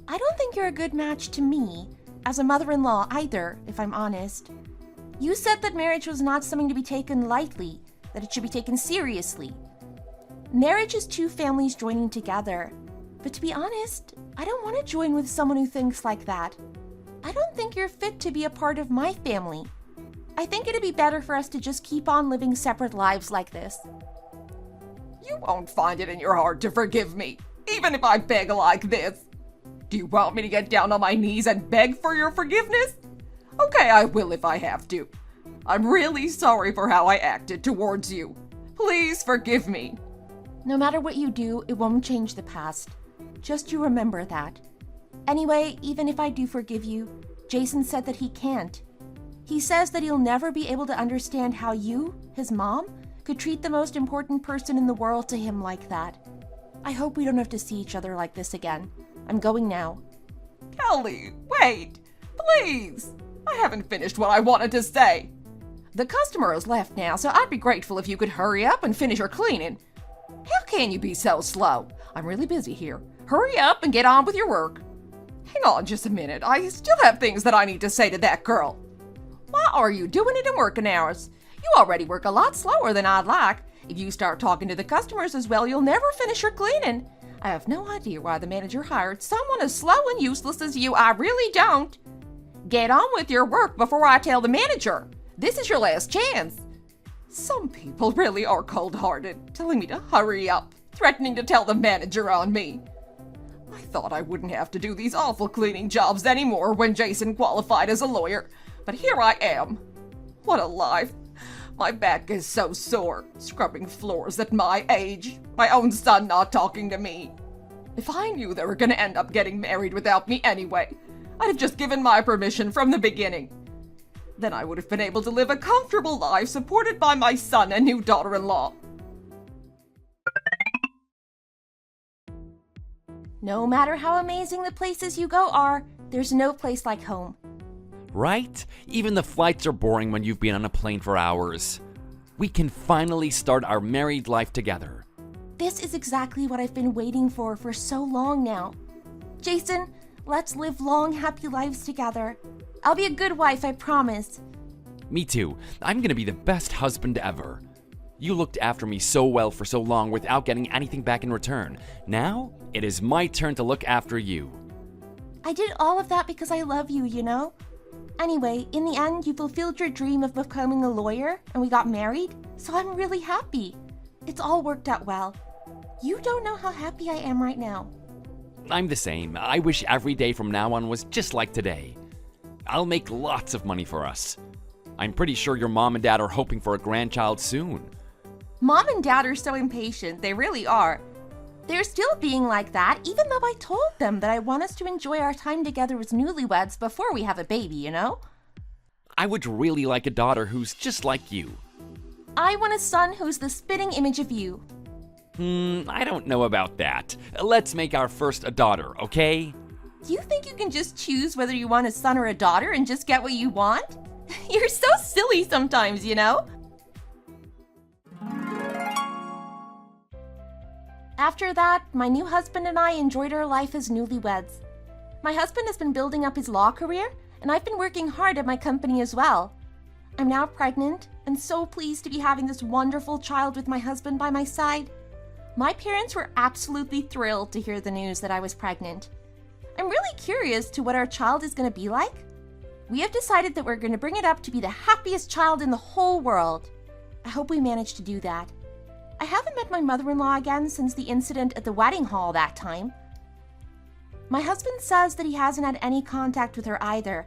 I don't think you're a good match to me, as a mother-in-law either, if I'm honest. You said that marriage was not something to be taken lightly, that it should be taken seriously. Marriage is two families joining together. But to be honest, I don't want to join with someone who thinks like that. I don't think you're fit to be a part of my family. I think it'd be better for us to just keep on living separate lives like this. You won't find it in your heart to forgive me, even if I beg like this. Do you want me to get down on my knees and beg for your forgiveness? Okay, I will if I have to. I'm really sorry for how I acted towards you. Please forgive me. No matter what you do, it won't change the past. Just you remember that. Anyway, even if I do forgive you, Jason said that he can't. He says that he'll never be able to understand how you, his mom, could treat the most important person in the world to him like that. I hope we don't have to see each other like this again. I'm going now. Kelly, wait, please. I haven't finished what I wanted to say. The customer has left now, so I'd be grateful if you could hurry up and finish your cleaning. How can you be so slow? I'm really busy here. Hurry up and get on with your work. Hang on just a minute. I still have things that I need to say to that girl. Why are you doing it in working hours? You already work a lot slower than I'd like. If you start talking to the customers as well, you'll never finish your cleaning. I have no idea why the manager hired someone as slow and useless as you. I really don't. Get on with your work before I tell the manager. This is your last chance. Some people really are cold-hearted, telling me to hurry up, threatening to tell the manager on me. I thought I wouldn't have to do these awful cleaning jobs anymore when Jason qualified as a lawyer, but here I am. What a life. My back is so sore, scrubbing floors at my age, my own son not talking to me. If I knew they were going to end up getting married without me anyway, I'd have just given my permission from the beginning. Then I would have been able to live a comfortable life supported by my son and new daughter-in-law. No matter how amazing the places you go are, there's no place like home. Right? Even the flights are boring when you've been on a plane for hours. We can finally start our married life together. This is exactly what I've been waiting for so long now. Jason, let's live long, happy lives together. I'll be a good wife, I promise. Me too. I'm gonna be the best husband ever. You looked after me so well for so long without getting anything back in return. Now, it is my turn to look after you. I did all of that because I love you, you know? Anyway, in the end, you fulfilled your dream of becoming a lawyer, and we got married, so I'm really happy. It's all worked out well. You don't know how happy I am right now. I'm the same. I wish every day from now on was just like today. I'll make lots of money for us. I'm pretty sure your mom and dad are hoping for a grandchild soon. Mom and Dad are so impatient, they really are. They're still being like that, even though I told them that I want us to enjoy our time together as newlyweds before we have a baby, you know? I would really like a daughter who's just like you. I want a son who's the spitting image of you. I don't know about that. Let's make our first a daughter, okay? Do you think you can just choose whether you want a son or a daughter and just get what you want? You're so silly sometimes, you know? After that, my new husband and I enjoyed our life as newlyweds. My husband has been building up his law career, and I've been working hard at my company as well. I'm now pregnant, and so pleased to be having this wonderful child with my husband by my side. My parents were absolutely thrilled to hear the news that I was pregnant. I'm really curious to what our child is going to be like. We have decided that we're going to bring it up to be the happiest child in the whole world. I hope we manage to do that. I haven't met my mother-in-law again since the incident at the wedding hall that time. My husband says that he hasn't had any contact with her either.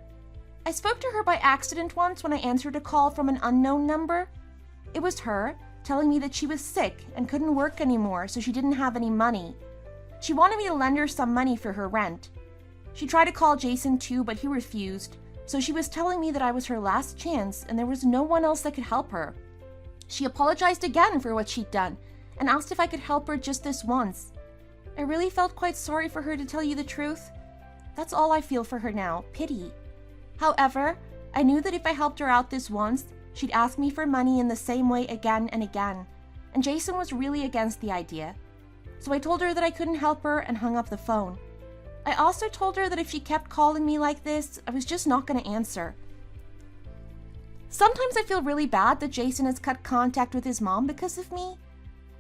I spoke to her by accident once when I answered a call from an unknown number. It was her, telling me that she was sick and couldn't work anymore, so she didn't have any money. She wanted me to lend her some money for her rent. She tried to call Jason too, but he refused, so she was telling me that I was her last chance and there was no one else that could help her. She apologized again for what she'd done and asked if I could help her just this once. I really felt quite sorry for her, to tell you the truth. That's all I feel for her now, pity. However, I knew that if I helped her out this once, she'd ask me for money in the same way again and again, and Jason was really against the idea. So I told her that I couldn't help her and hung up the phone. I also told her that if she kept calling me like this, I was just not going to answer. Sometimes I feel really bad that Jason has cut contact with his mom because of me.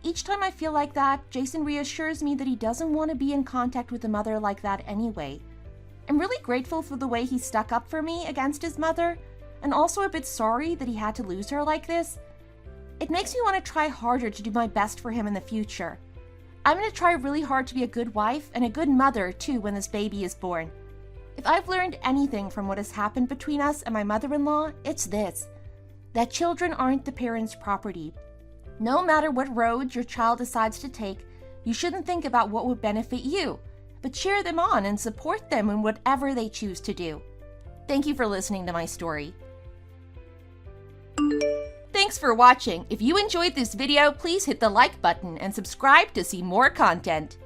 Each time I feel like that, Jason reassures me that he doesn't want to be in contact with a mother like that anyway. I'm really grateful for the way he stuck up for me against his mother, and also a bit sorry that he had to lose her like this. It makes me want to try harder to do my best for him in the future. I'm going to try really hard to be a good wife and a good mother too when this baby is born. If I've learned anything from what has happened between us and my mother-in-law, it's this: that children aren't the parents' property. No matter what road your child decides to take, you shouldn't think about what would benefit you, but cheer them on and support them in whatever they choose to do. Thank you for listening to my story. Thanks for watching. If you enjoyed this video, please hit the like button and subscribe to see more content.